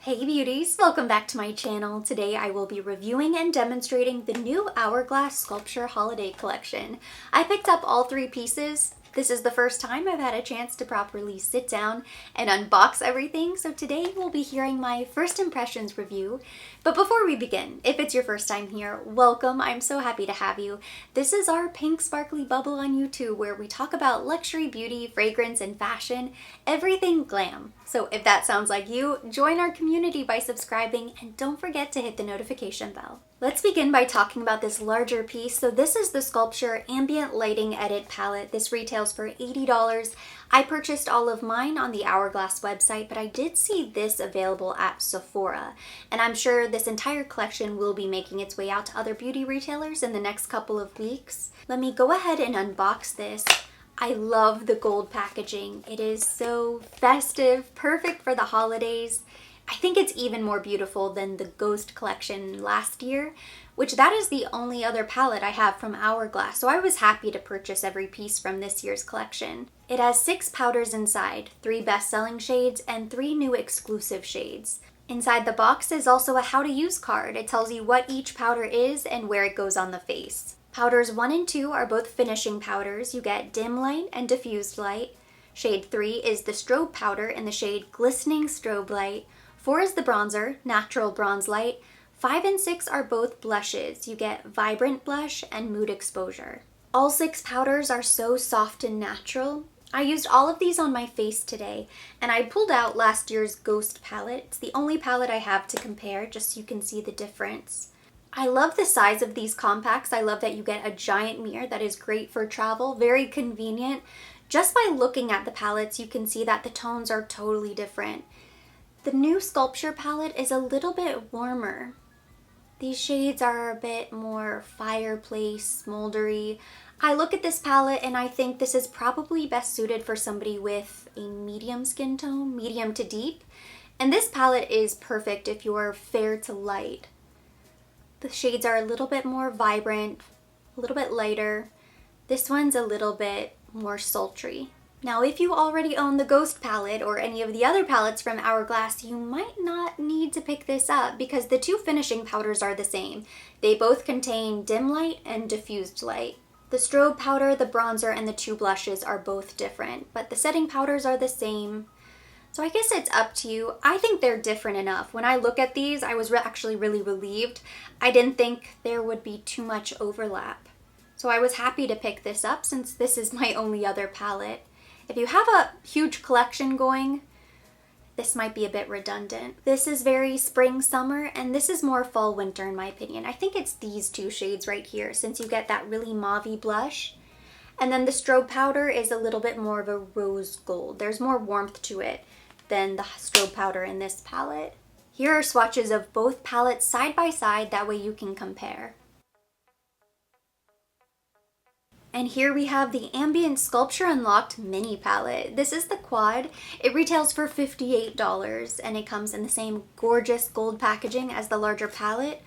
Hey beauties, welcome back to my channel. Today I will be reviewing and demonstrating the new Hourglass Sculpture Holiday Collection. I picked up all three pieces. This is the first time I've had a chance to properly sit down and unbox everything, so today we'll be hearing my first impressions review. But before we begin, if it's your first time here, welcome. I'm so happy to have you. This is our pink sparkly bubble on YouTube where we talk about luxury beauty, fragrance, and fashion, everything glam. So if that sounds like you, join our community by subscribing and don't forget to hit the notification bell. Let's begin by talking about this larger piece. So this is the Sculpture Ambient Lighting Edit palette. This retails for $80. I purchased all of mine on the Hourglass website, but I did see this available at Sephora. And I'm sure this entire collection will be making its way out to other beauty retailers in the next couple of weeks. Let me go ahead and unbox this. I love the gold packaging. It is so festive, perfect for the holidays. I think it's even more beautiful than the Ghost collection last year, which that is the only other palette I have from Hourglass, so I was happy to purchase every piece from this year's collection. It has 6 powders inside, 3 best-selling shades, and 3 new exclusive shades. Inside the box is also a how to use card. It tells you what each powder is and where it goes on the face. Powders 1 and 2 are both finishing powders. You get dim light and diffused light. Shade 3 is the strobe powder in the shade Glistening Strobe Light. 4 is the bronzer, Natural Bronze Light. 5 and 6 are both blushes. You get Vibrant Blush and Mood Exposure. All 6 powders are so soft and natural. I used all of these on my face today, and I pulled out last year's Ghost palette. It's the only palette I have to compare, just so you can see the difference. I love the size of these compacts. I love that you get a giant mirror that is great for travel, very convenient. Just by looking at the palettes, you can see that the tones are totally different. The new Sculpture palette is a little bit warmer. These shades are a bit more fireplace, smoldery. I look at this palette and I think this is probably best suited for somebody with a medium skin tone, medium to deep. And this palette is perfect if you're fair to light. The shades are a little bit more vibrant, a little bit lighter. This one's a little bit more sultry. Now, if you already own the Ghost palette or any of the other palettes from Hourglass, you might not need to pick this up because the 2 finishing powders are the same. They both contain dim light and diffused light. The strobe powder, the bronzer, and the 2 blushes are both different, but the setting powders are the same. So I guess it's up to you. I think they're different enough. When I look at these, I was actually really relieved. I didn't think there would be too much overlap. So I was happy to pick this up since this is my only other palette. If you have a huge collection going, this might be a bit redundant. This is very spring, summer, and this is more fall, winter in my opinion. I think it's these 2 shades right here since you get that really mauvey blush. And then the strobe powder is a little bit more of a rose gold. There's more warmth to it than the strobe powder in this palette. Here are swatches of both palettes side by side, that way you can compare. And here we have the Ambient Sculpture Unlocked Mini Palette. This is the quad. It retails for $58 and it comes in the same gorgeous gold packaging as the larger palette.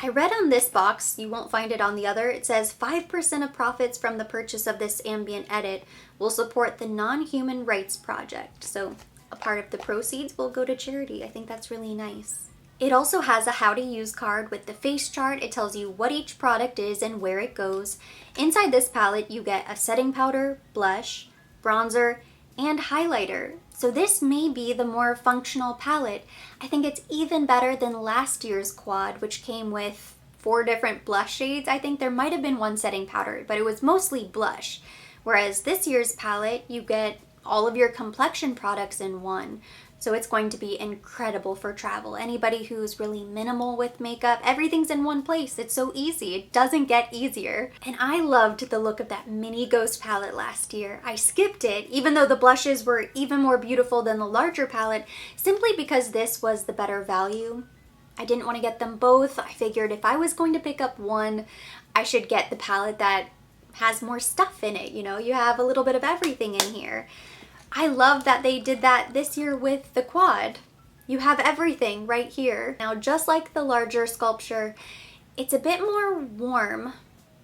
I read on this box, you won't find it on the other, it says 5% of profits from the purchase of this ambient edit will support the Non-Human Rights Project. So a part of the proceeds will go to charity. I think that's really nice. It also has a how to use card with the face chart. It tells you what each product is and where it goes. Inside this palette, you get a setting powder, blush, bronzer, and highlighter. So this may be the more functional palette. I think it's even better than last year's quad, which came with 4 different blush shades. I think there might have been 1 setting powder, but it was mostly blush. Whereas this year's palette, you get all of your complexion products in one. So it's going to be incredible for travel. Anybody who's really minimal with makeup, everything's in one place. It's so easy. It doesn't get easier. And I loved the look of that mini Ghost palette last year. I skipped it, even though the blushes were even more beautiful than the larger palette, simply because this was the better value. I didn't want to get them both. I figured if I was going to pick up one, I should get the palette that has more stuff in it. You know, you have a little bit of everything in here. I love that they did that this year with the quad. You have everything right here. Now, just like the larger Sculpture, it's a bit more warm.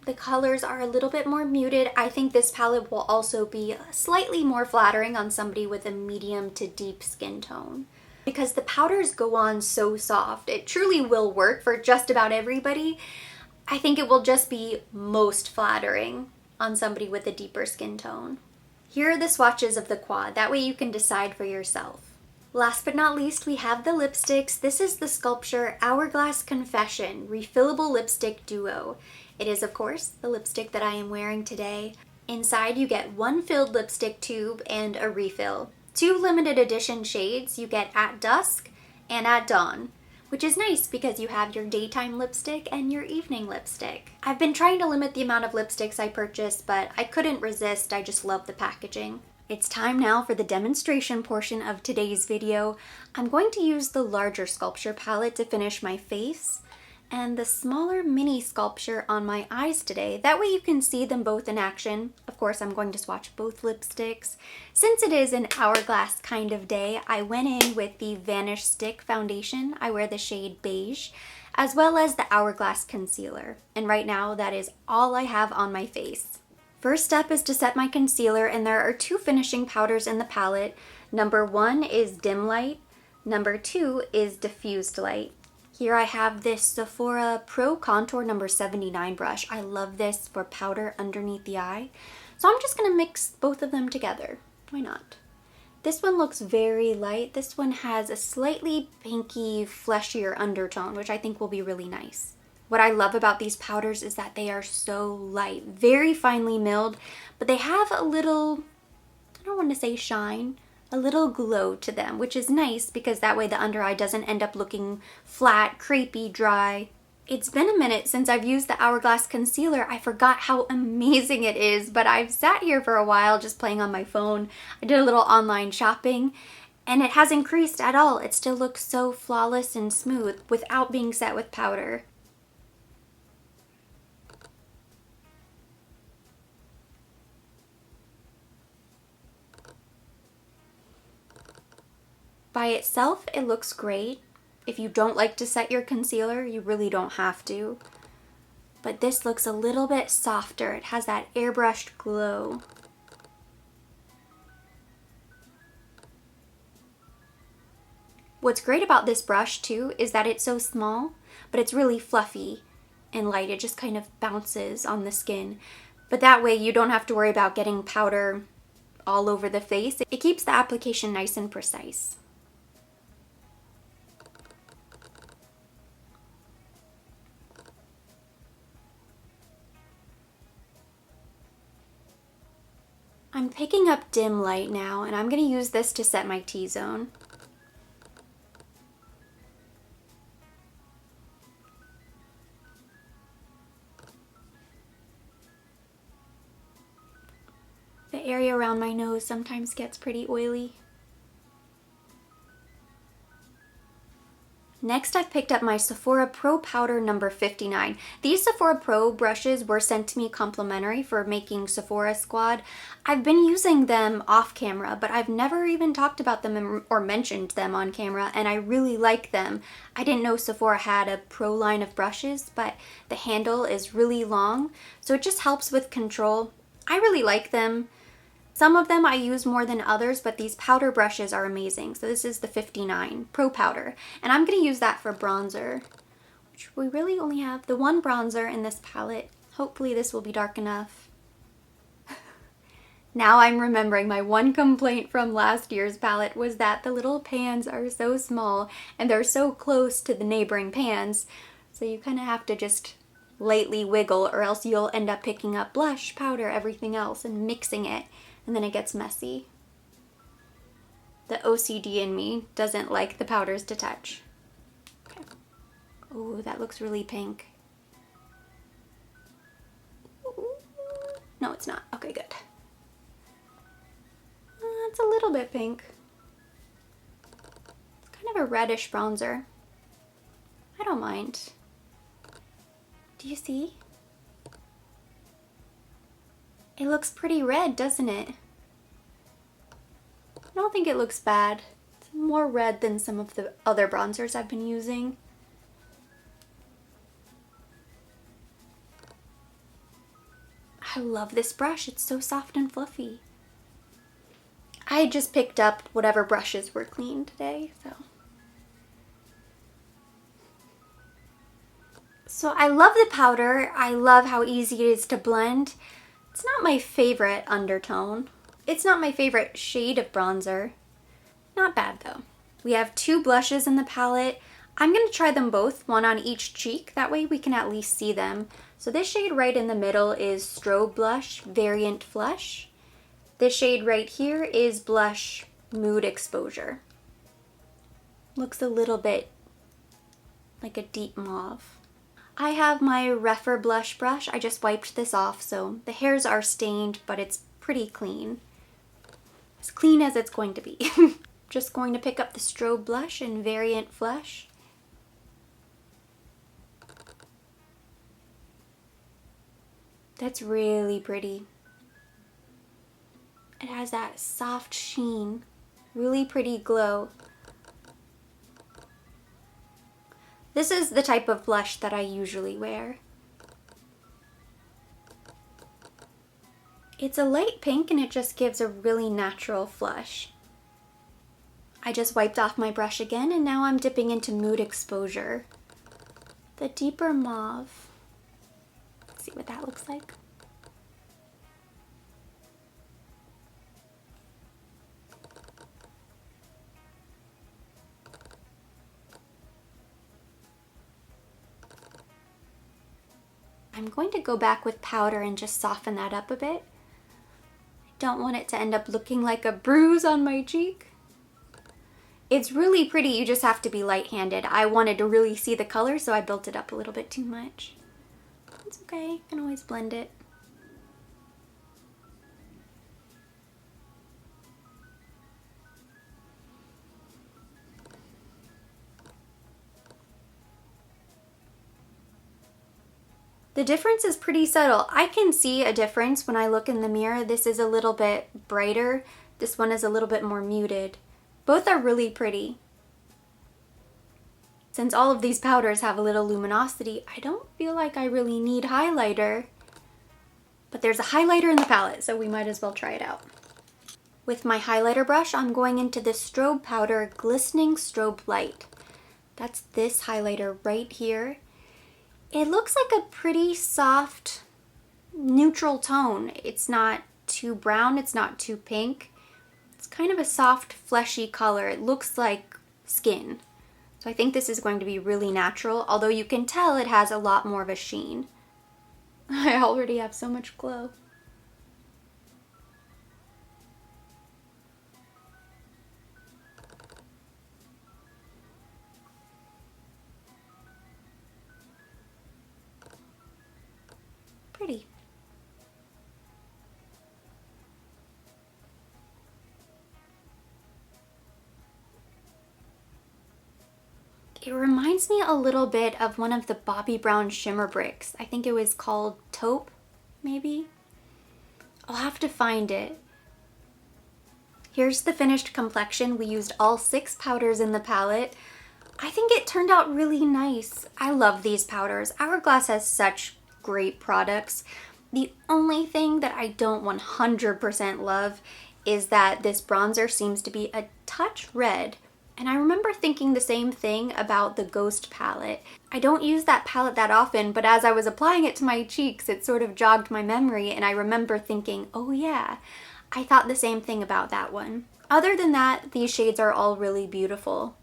The colors are a little bit more muted. I think this palette will also be slightly more flattering on somebody with a medium to deep skin tone. because the powders go on so soft. It truly will work for just about everybody. I think it will just be most flattering on somebody with a deeper skin tone. Here are the swatches of the quad. That way you can decide for yourself. Last but not least, we have the lipsticks. This is the Sculpture Hourglass Confession Refillable Lipstick Duo. It is, of course, the lipstick that I am wearing today. Inside, you get one filled lipstick tube and a refill. 2 limited edition shades you get at dusk and at dawn, which is nice because you have your daytime lipstick and your evening lipstick. I've been trying to limit the amount of lipsticks I purchase, but I couldn't resist. I just love the packaging. It's time now for the demonstration portion of today's video. I'm going to use the larger sculpture palette to finish my face and the smaller mini sculpture on my eyes today. That way you can see them both in action. Of course, I'm going to swatch both lipsticks. Since it is an hourglass kind of day, I went in with the Vanish Stick foundation. I wear the shade beige, as well as the Hourglass concealer. And right now, that is all I have on my face. First step is to set my concealer, and there are 2 finishing powders in the palette. Number 1 is Dim Light. Number 2 is Diffused Light. Here I have this Sephora Pro Contour number 79 brush. I love this for powder underneath the eye. So I'm just gonna mix both of them together. Why not? This one looks very light. This one has a slightly pinky, fleshier undertone, which I think will be really nice. What I love about these powders is that they are so light, very finely milled, but they have a little, I don't want to say shine, a little glow to them, which is nice because that way the under eye doesn't end up looking flat, crepey, dry. It's been a minute since I've used the Hourglass concealer. I forgot how amazing it is, but I've sat here for a while just playing on my phone. I did a little online shopping, and it hasn't creased at all. It still looks so flawless and smooth without being set with powder. By itself, it looks great. If you don't like to set your concealer, you really don't have to. But this looks a little bit softer. It has that airbrushed glow. What's great about this brush too is that it's so small, but it's really fluffy and light. It just kind of bounces on the skin. But that way you don't have to worry about getting powder all over the face. It keeps the application nice and precise. I'm picking up Dim Light now, and I'm going to use this to set my T-zone. The area around my nose sometimes gets pretty oily. Next, I've picked up my Sephora Pro Powder number 59. These Sephora Pro brushes were sent to me complimentary for making Sephora Squad. I've been using them off camera, but I've never even talked about them or mentioned them on camera, and I really like them. I didn't know Sephora had a pro line of brushes, but the handle is really long, so it just helps with control. I really like them. Some of them I use more than others, but these powder brushes are amazing. So this is the 59 Pro Powder, and I'm going to use that for bronzer, which we really only have the one bronzer in this palette. Hopefully this will be dark enough. Now I'm remembering my one complaint from last year's palette was that the little pans are so small and they're so close to the neighboring pans, so you kind of have to just lightly wiggle or else you'll end up picking up blush, powder, everything else and mixing it. And then it gets messy. The OCD in me doesn't like the powders to touch. Okay. Oh, that looks really pink. Ooh. No, it's not. Okay, good. It's a little bit pink. It's kind of a reddish bronzer. I don't mind. Do you see? It looks pretty red, doesn't it? I don't think it looks bad. It's more red than some of the other bronzers I've been using. I love this brush. It's so soft and fluffy. I just picked up whatever brushes were clean today, so So I love the powder. I love how easy it is to blend. It's not my favorite undertone. It's not my favorite shade of bronzer. Not bad though. We have 2 blushes in the palette. I'm going to try them both, one on each cheek. That way we can at least see them. So this shade right in the middle is Strobe Blush Variant Flush. This shade right here is Blush Mood Exposure. Looks a little bit like a deep mauve. I have my Rephr blush brush. I just wiped this off, so the hairs are stained, but it's pretty clean. As clean as it's going to be. Just going to pick up the Strobe Blush in Variant Flush. That's really pretty. It has that soft sheen, really pretty glow. This is the type of blush that I usually wear. It's a light pink and it just gives a really natural flush. I just wiped off my brush again and now I'm dipping into Mood Exposure. The deeper mauve. Let's see what that looks like. I'm going to go back with powder and just soften that up a bit. I don't want it to end up looking like a bruise on my cheek. It's really pretty, you just have to be light-handed. I wanted to really see the color, so I built it up a little bit too much. It's okay, I can always blend it. The difference is pretty subtle. I can see a difference when I look in the mirror. This is a little bit brighter. This one is a little bit more muted. Both are really pretty. Since all of these powders have a little luminosity, I don't feel like I really need highlighter. But there's a highlighter in the palette, so we might as well try it out. With my highlighter brush, I'm going into the Strobe Powder Glistening Strobe Light. That's this highlighter right here. It looks like a pretty soft, neutral tone. It's not too brown, it's not too pink. It's kind of a soft, fleshy color. It looks like skin. So I think this is going to be really natural, although you can tell it has a lot more of a sheen. I already have so much glow. Pretty. It reminds me a little bit of one of the Bobbi Brown shimmer bricks. I think it was called Taupe, maybe? I'll have to find it. Here's the finished complexion. We used all 6 powders in the palette. I think it turned out really nice. I love these powders. Hourglass has such great products. The only thing that I don't 100% love is that this bronzer seems to be a touch red. And I remember thinking the same thing about the Ghost palette. I don't use that palette that often, but as I was applying it to my cheeks, it sort of jogged my memory, and I remember thinking, oh yeah, I thought the same thing about that one. Other than that, these shades are all really beautiful.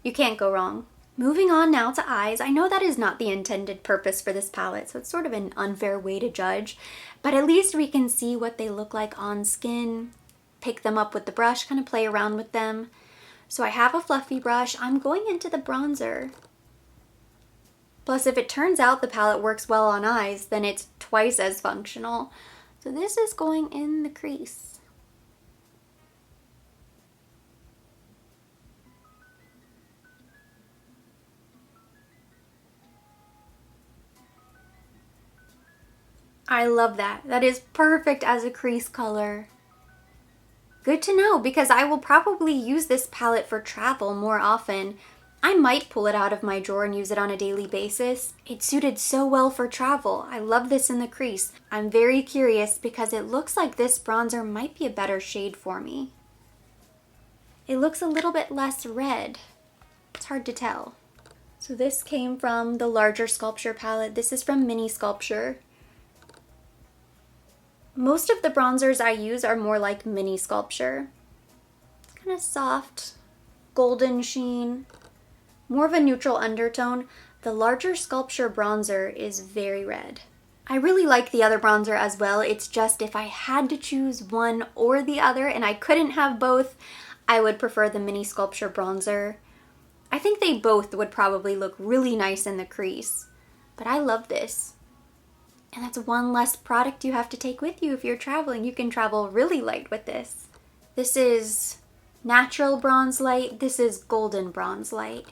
You can't go wrong. Moving on now to eyes. I know that is not the intended purpose for this palette, so it's sort of an unfair way to judge, but at least we can see what they look like on skin, pick them up with the brush, kind of play around with them. So I have a fluffy brush. I'm going into the bronzer. Plus, if it turns out the palette works well on eyes, then it's twice as functional. So this is going in the crease. I love that. That is perfect as a crease color. Good to know, because I will probably use this palette for travel more often. I might pull it out of my drawer and use it on a daily basis. It suited so well for travel. I love this in the crease. I'm very curious because it looks like this bronzer might be a better shade for me. It looks a little bit less red. It's hard to tell. So this came from the larger sculpture palette. This is from Mini Sculpture. Most of the bronzers I use are more like Mini Sculpture. It's kind of soft, golden sheen, more of a neutral undertone. The larger Sculpture bronzer is very red. I really like the other bronzer as well. It's just if I had to choose one or the other and I couldn't have both, I would prefer the Mini Sculpture bronzer. I think they both would probably look really nice in the crease, but I love this. And that's one less product you have to take with you if you're traveling. You can travel really light with this. This is natural bronze light. This is golden bronze light.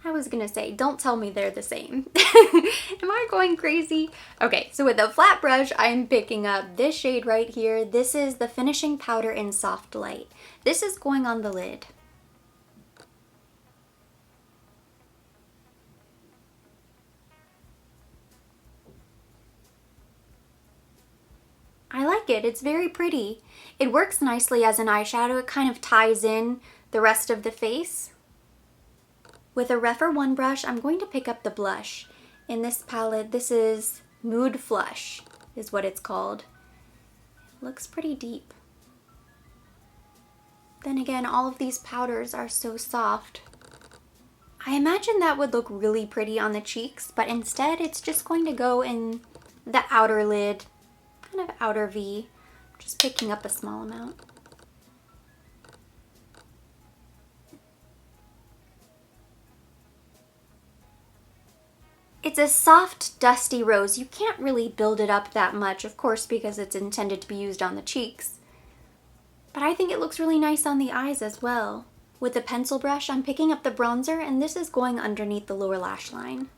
I was gonna say, don't tell me they're the same. Am I going crazy? Okay, so with a flat brush, I'm picking up this shade right here. This is the Finishing Powder in Soft Light. This is going on the lid. I like it. It's very pretty. It works nicely as an eyeshadow. It kind of ties in the rest of the face. With a Rephr 1 brush, I'm going to pick up the blush. In this palette, this is Mood Flush, is what it's called. It looks pretty deep. Then again, all of these powders are so soft. I imagine that would look really pretty on the cheeks, but instead it's just going to go in the outer lid, kind of outer V, just picking up a small amount. It's a soft, dusty rose. You can't really build it up that much, of course, because it's intended to be used on the cheeks. But I think it looks really nice on the eyes as well. With a pencil brush, I'm picking up the bronzer, and this is going underneath the lower lash line.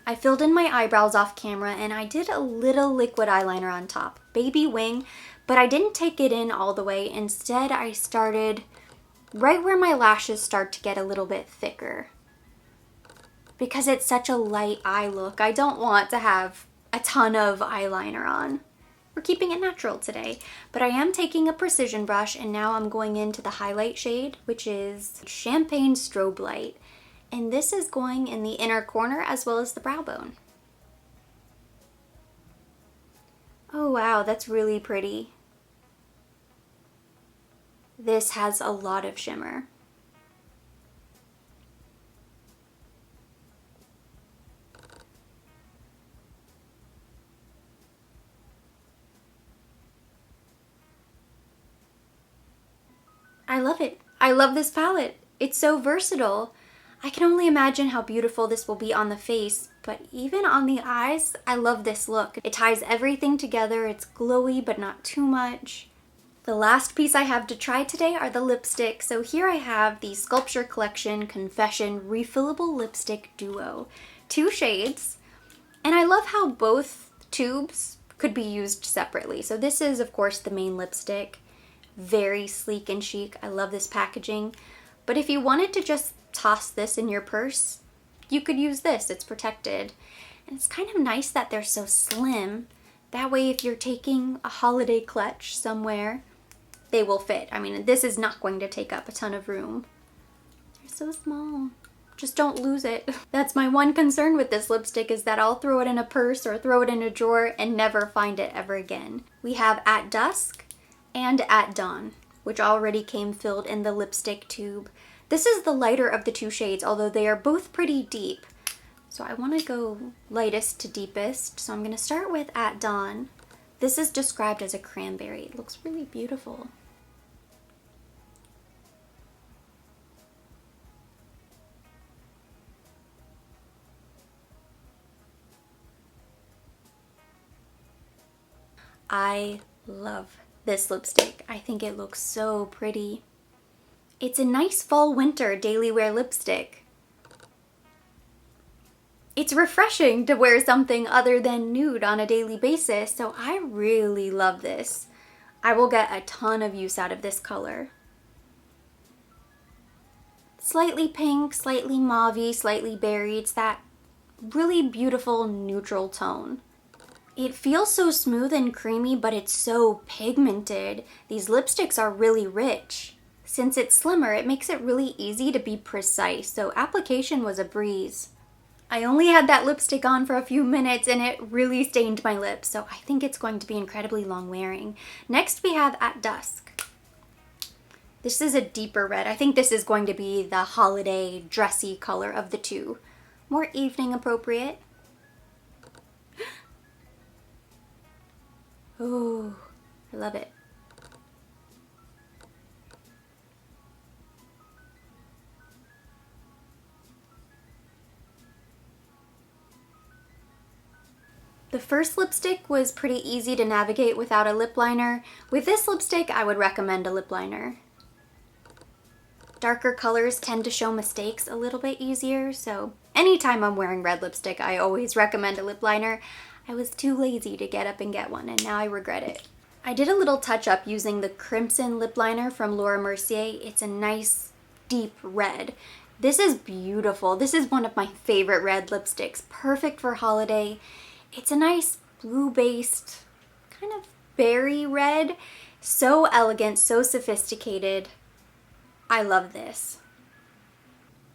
I filled in my eyebrows off camera and I did a little liquid eyeliner on top, baby wing, but I didn't take it in all the way. Instead, I started right where my lashes start to get a little bit thicker. Because it's such a light eye look, I don't want to have a ton of eyeliner on. We're keeping it natural today, but I am taking a precision brush and now I'm going into the highlight shade, which is Champagne Strobe Light. And this is going in the inner corner as well as the brow bone. Oh wow, that's really pretty. This has a lot of shimmer. I love it. I love this palette. It's so versatile. I can only imagine how beautiful this will be on the face, but even on the eyes, I love this look. It ties everything together. It's glowy, but not too much. The last piece I have to try today are the lipsticks. So here I have the Sculpture Collection Confession Refillable Lipstick Duo. 2 shades. And I love how both tubes could be used separately. So this is, of course, the main lipstick. Very sleek and chic. I love this packaging. But if you wanted to just toss this in your purse, you could use this. It's protected. And it's kind of nice that they're so slim. That way if you're taking a holiday clutch somewhere, they will fit. I mean, this is not going to take up a ton of room. They're so small. Just don't lose it. That's my one concern with this lipstick, is that I'll throw it in a purse or throw it in a drawer and never find it ever again. We have At Dusk and At Dawn, which already came filled in the lipstick tube. This is the lighter of the 2 shades, although they are both pretty deep. So I want to go lightest to deepest. So I'm going to start with At Dawn. This is described as a cranberry. It looks really beautiful. I love this lipstick. I think it looks so pretty. It's a nice fall-winter daily wear lipstick. It's refreshing to wear something other than nude on a daily basis, so I really love this. I will get a ton of use out of this color. Slightly pink, slightly mauve-y, slightly berry. It's that really beautiful neutral tone. It feels so smooth and creamy, but it's so pigmented. These lipsticks are really rich. Since it's slimmer, it makes it really easy to be precise, so application was a breeze. I only had that lipstick on for a few minutes and it really stained my lips, so I think it's going to be incredibly long wearing. Next we have At Dusk. This is a deeper red. I think this is going to be the holiday dressy color of the two. More evening appropriate. Oh, I love it. The first lipstick was pretty easy to navigate without a lip liner. With this lipstick, I would recommend a lip liner. Darker colors tend to show mistakes a little bit easier, so anytime I'm wearing red lipstick, I always recommend a lip liner. I was too lazy to get up and get one, and now I regret it. I did a little touch up using the Crimson lip liner from Laura Mercier. It's a nice deep red. This is beautiful. This is one of my favorite red lipsticks. Perfect for holiday. It's a nice blue-based, kind of berry red. So elegant, so sophisticated. I love this.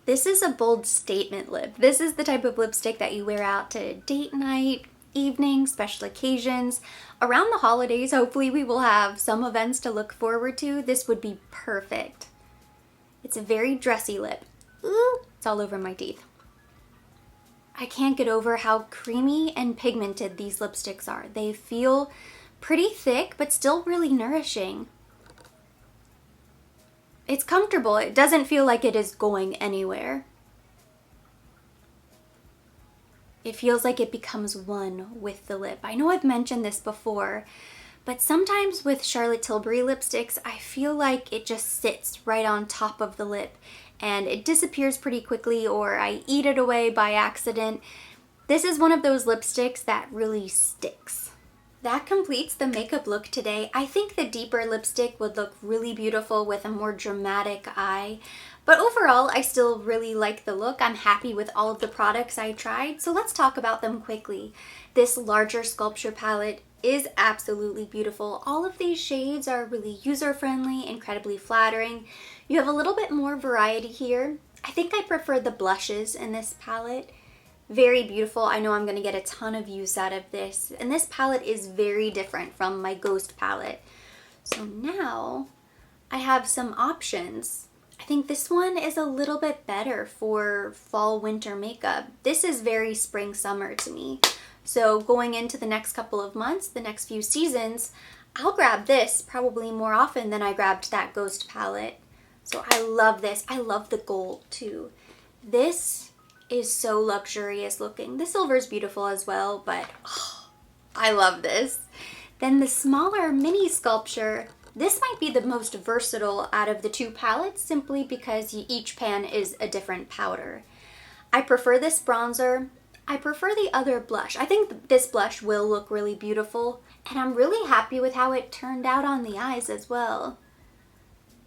This is a bold statement lip. This is the type of lipstick that you wear out to date night, evening, special occasions. Around the holidays, hopefully we will have some events to look forward to. This would be perfect. It's a very dressy lip. Ooh, it's all over my teeth. I can't get over how creamy and pigmented these lipsticks are. They feel pretty thick, but still really nourishing. It's comfortable. It doesn't feel like it is going anywhere. It feels like it becomes one with the lip. I know I've mentioned this before, but sometimes with Charlotte Tilbury lipsticks, I feel like it just sits right on top of the lip and it disappears pretty quickly, or I eat it away by accident. This is one of those lipsticks that really sticks. That completes the makeup look today. I think the deeper lipstick would look really beautiful with a more dramatic eye. But overall, I still really like the look. I'm happy with all of the products I tried, so let's talk about them quickly. This larger sculpture palette is absolutely beautiful. All of these shades are really user-friendly, incredibly flattering. You have a little bit more variety here. I think I prefer the blushes in this palette. Very beautiful. I know I'm going to get a ton of use out of this. And this palette is very different from my Ghost palette. So now I have some options. I think this one is a little bit better for fall winter makeup. This is very spring summer to me. So going into the next couple of months, the next few seasons, I'll grab this probably more often than I grabbed that Ghost palette. So I love this. I love the gold too. This is so luxurious looking. The silver is beautiful as well, but oh, I love this. Then the smaller mini sculpture, this might be the most versatile out of the two palettes simply because each pan is a different powder. I prefer this bronzer. I prefer the other blush. I think this blush will look really beautiful, and I'm really happy with how it turned out on the eyes as well.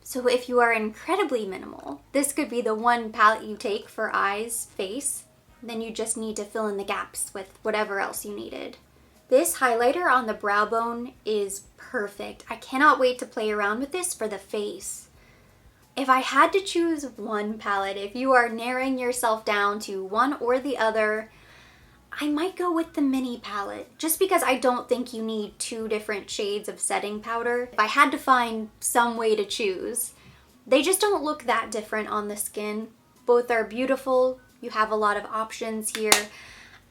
So if you are incredibly minimal, this could be the one palette you take for eyes, face, then you just need to fill in the gaps with whatever else you needed. This highlighter on the brow bone is perfect. I cannot wait to play around with this for the face. If I had to choose one palette, if you are narrowing yourself down to one or the other, I might go with the mini palette, just because I don't think you need two different shades of setting powder. If I had to find some way to choose, they just don't look that different on the skin. Both are beautiful. You have a lot of options here.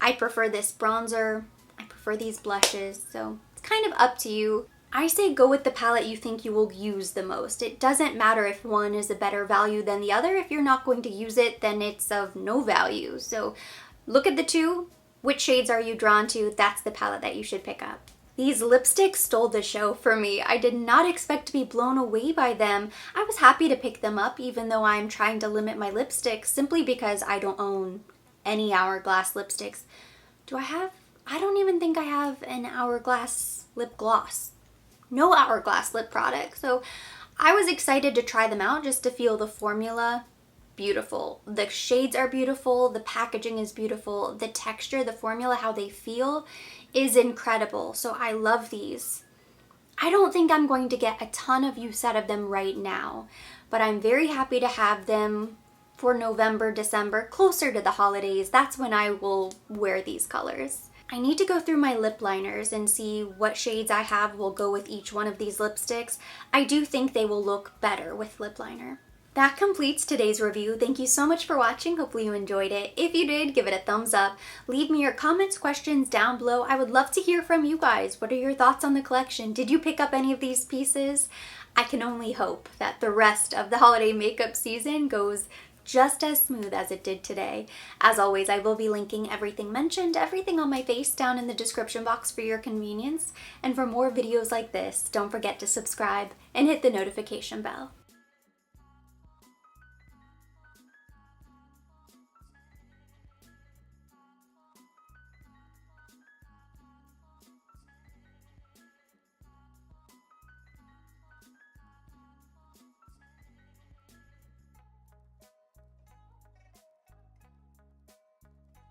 I prefer this bronzer. I prefer these blushes, so it's kind of up to you. I say go with the palette you think you will use the most. It doesn't matter if one is a better value than the other. If you're not going to use it, then it's of no value. So look at the two. Which shades are you drawn to? That's the palette that you should pick up. These lipsticks stole the show for me. I did not expect to be blown away by them. I was happy to pick them up even though I'm trying to limit my lipsticks simply because I don't own any Hourglass lipsticks. I don't even think I have an Hourglass lip gloss. No Hourglass lip product. So I was excited to try them out just to feel the formula. beautiful. The shades are beautiful, the packaging is beautiful, the texture, the formula, how they feel is incredible. So I love these. I don't think I'm going to get a ton of use out of them right now, but I'm very happy to have them for November, December, closer to the holidays. That's when I will wear these colors. I need to go through my lip liners and see what shades I have will go with each one of these lipsticks. I do think they will look better with lip liner. That completes today's review. Thank you so much for watching. Hopefully you enjoyed it. If you did, give it a thumbs up. Leave me your comments, questions down below. I would love to hear from you guys. What are your thoughts on the collection? Did you pick up any of these pieces? I can only hope that the rest of the holiday makeup season goes just as smooth as it did today. As always, I will be linking everything mentioned, everything on my face down in the description box for your convenience. And for more videos like this, don't forget to subscribe and hit the notification bell.